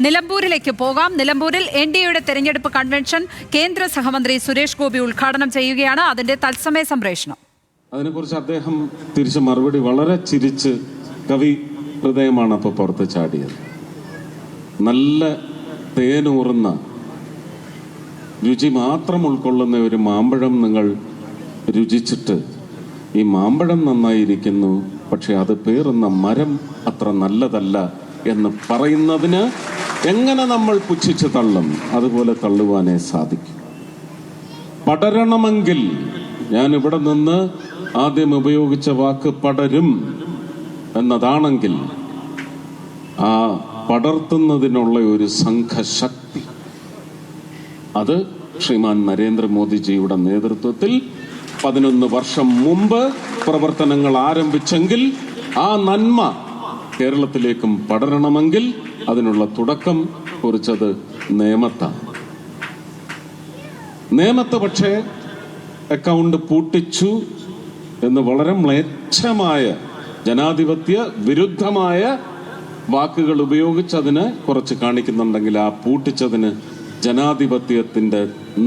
നിലമ്പൂരിലേക്ക് പോകാം. നിലമ്പൂരിൽ എൻഡിഎയുടെ തെരഞ്ഞെടുപ്പ് കൺവെൻഷൻ കേന്ദ്ര സഹമന്ത്രി സുരേഷ് ഗോപി ഉദ്ഘാടനം ചെയ്യുകയാണ്. അതിന്റെ തത്സമയ സംപ്രേഷണം. അതിനെക്കുറിച്ച് അദ്ദേഹം തിരിച്ച മറുപടി വളരെ ചിരിച്ച് കവി ഹൃദയമാണ് അപ്പോൾ പുറത്ത് ചാടിയത്. നല്ല തേനൂറുന്ന രുചി മാത്രം ഉൾക്കൊള്ളുന്ന ഒരു മാമ്പഴം നിങ്ങൾ രുചിച്ചിട്ട് ഈ മാമ്പഴം നന്നായിരിക്കുന്നു, പക്ഷെ അത് പേറുന്ന മരം അത്ര നല്ലതല്ല എന്ന് പറയുന്നതിന് എങ്ങനെ നമ്മൾ പുച്ഛിച്ച് തള്ളും? അതുപോലെ തള്ളുവാനേ സാധിക്കും. പടരണമെങ്കിൽ, ഞാൻ ഇവിടെ നിന്ന് ആദ്യം ഉപയോഗിച്ച വാക്ക് പടരും എന്നതാണെങ്കിൽ, ആ പടർത്തുന്നതിനുള്ള ഒരു സംഘശക്തി അത് ശ്രീമാൻ നരേന്ദ്രമോദിജിയുടെ നേതൃത്വത്തിൽ 11 വർഷം മുമ്പ് പ്രവർത്തനങ്ങൾ ആരംഭിച്ചെങ്കിൽ ആ നന്മ കേരളത്തിലേക്കും പടരണമെങ്കിൽ അതിനുള്ള തുടക്കം കുറിച്ചത് നേമത്താണ്. നേമത്ത് പക്ഷേ അക്കൗണ്ട് പൂട്ടിച്ചു എന്ന് വളരെ മ്ലേച്ഛമായ ജനാധിപത്യ വിരുദ്ധമായ വാക്കുകൾ ഉപയോഗിച്ചതിന് കുറച്ച് കാണിക്കുന്നുണ്ടെങ്കിൽ, ആ പൂട്ടിച്ചതിന് ജനാധിപത്യത്തിന്റെ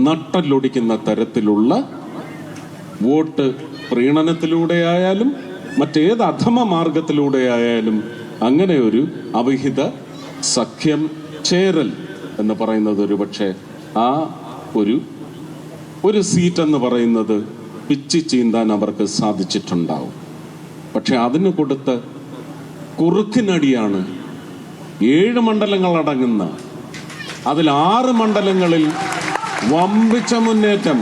നട്ടലൊടിക്കുന്ന തരത്തിലുള്ള വോട്ട് പ്രീണനത്തിലൂടെയായാലും മറ്റേത് അധമ മാർഗത്തിലൂടെയായാലും അങ്ങനെ ഒരു അവിഹിത സഖ്യം ചേരൽ എന്ന് പറയുന്നത് ഒരു പക്ഷേ ആ ഒരു സീറ്റ് എന്ന് പറയുന്നത് പിച്ചി ചീന്താൻ അവർക്ക് സാധിച്ചിട്ടുണ്ടാവും. പക്ഷെ അതിന് കൊടുത്ത കുറുക്കിനടിയാണ് 7 മണ്ഡലങ്ങൾ അടങ്ങുന്ന, അതിൽ 6 മണ്ഡലങ്ങളിൽ വമ്പിച്ച മുന്നേറ്റം.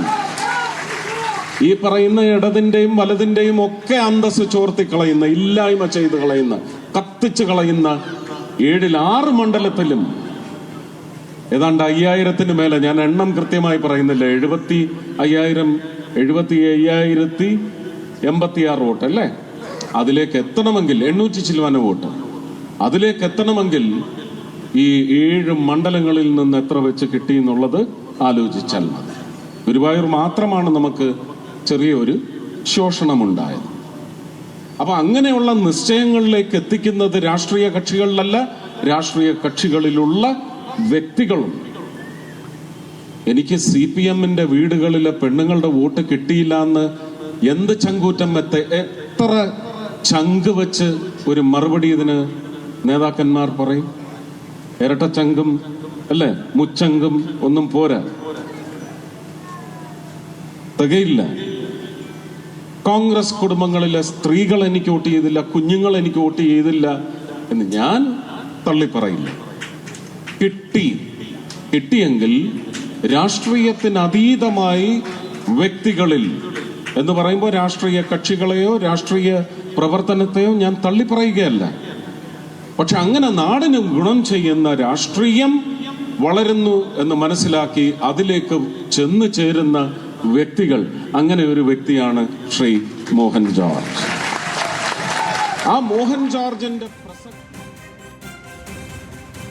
ഈ പറയുന്ന ഇടതിന്റെയും വലതിന്റെയും ഒക്കെ അന്തസ് ചോർത്തിക്കളയുന്ന, ഇല്ലായ്മ ചെയ്ത് കളയുന്ന, കത്തിച്ച് കളയുന്ന 7ൽ 6 മണ്ഡലത്തിലും ഏതാണ്ട് 5000-ന് മേലെ, ഞാൻ എണ്ണം കൃത്യമായി പറയുന്നില്ല, 75,086 വോട്ട് അല്ലേ? അതിലേക്ക് എത്തണമെങ്കിൽ 800 ചില്ലുവാന വോട്ട്, അതിലേക്ക് എത്തണമെങ്കിൽ ഈ 7 മണ്ഡലങ്ങളിൽ നിന്ന് എത്ര വെച്ച് കിട്ടി എന്നുള്ളത് ആലോചിച്ചാൽ മതി. ഗുരുവായൂർ മാത്രമാണ് നമുക്ക് ചെറിയൊരു ശോഷണമുണ്ടായത്. അപ്പൊ അങ്ങനെയുള്ള നിശ്ചയങ്ങളിലേക്ക് എത്തിക്കുന്നത് രാഷ്ട്രീയ കക്ഷികളിലല്ല, രാഷ്ട്രീയ കക്ഷികളിലുള്ള വ്യക്തികളുണ്ട്. എനിക്ക് CPM-ന്റെ വീടുകളിലെ പെണ്ണുങ്ങളുടെ വോട്ട് കിട്ടിയില്ല എന്ന് എന്ത് ചങ്കൂറ്റം എത്ര ചങ്ക് വെച്ച് ഒരു മറുപടി ഇതിന് നേതാക്കന്മാർ പറയും? ഇരട്ട ചങ്കും അല്ലേ, മുച്ചങ്കും ഒന്നും പോരാ, തികയില്ല. കോൺഗ്രസ് കുടുംബങ്ങളിലെ സ്ത്രീകൾ എനിക്ക് വോട്ട് ചെയ്തില്ല, കുഞ്ഞുങ്ങൾ എനിക്ക് വോട്ട് ചെയ്തില്ല എന്ന് ഞാൻ തള്ളിപ്പറയില്ല. കിട്ടിയെങ്കിൽ രാഷ്ട്രീയത്തിന് അതീതമായി വ്യക്തികളിൽ എന്ന് പറയുമ്പോൾ രാഷ്ട്രീയ കക്ഷികളെയോ രാഷ്ട്രീയ പ്രവർത്തനത്തെയോ ഞാൻ തള്ളിപ്പറയുകയല്ല. പക്ഷെ അങ്ങനെ നാടിന് ഗുണം ചെയ്യുന്ന രാഷ്ട്രീയം വളരുന്നു എന്ന് മനസ്സിലാക്കി അതിലേക്ക് ചെന്ന് ചേരുന്ന വ്യക്തികൾ, അങ്ങനെ ഒരു വ്യക്തിയാണ് ശ്രീ മോഹൻ ജോർജ്. ആ മോഹൻ ജോർജിന്റെ പ്രസക്തി